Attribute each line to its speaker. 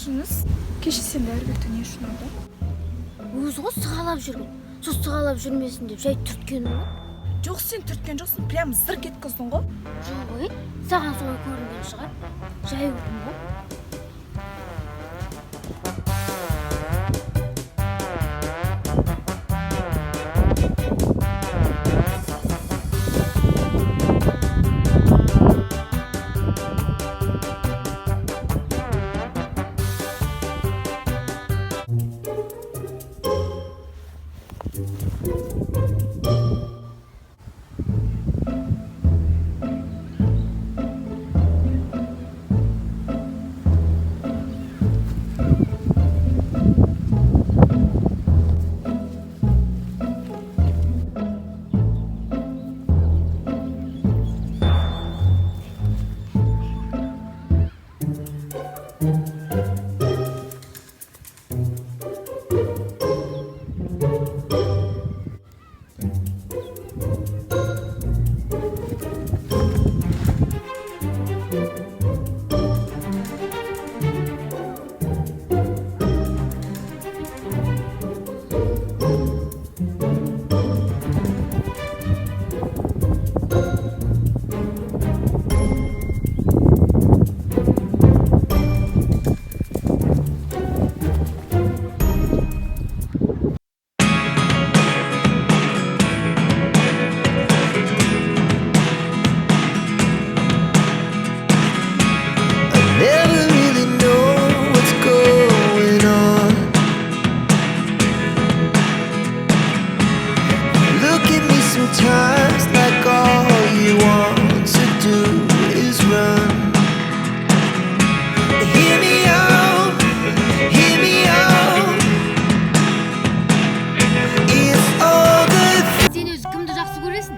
Speaker 1: Yaxşısınız? Кеше сен дәрігер не үшін алды?
Speaker 2: Өзі ғой сығалап жүрген. Сол сығалап жүрмесін деп жай түрткені ғой.
Speaker 1: Жоқ, сен түрткен жоқсың, прям зыр кеткіздің ғой.
Speaker 2: Жоқ ой, саған солай көрінген шығар. Жай көрдім ғой.
Speaker 3: Never really know what's going on. Look at me sometimes like all you want to do is run. Hear me out, hear me out. It's all the
Speaker 2: Сен өзі кімді жақсы көресің?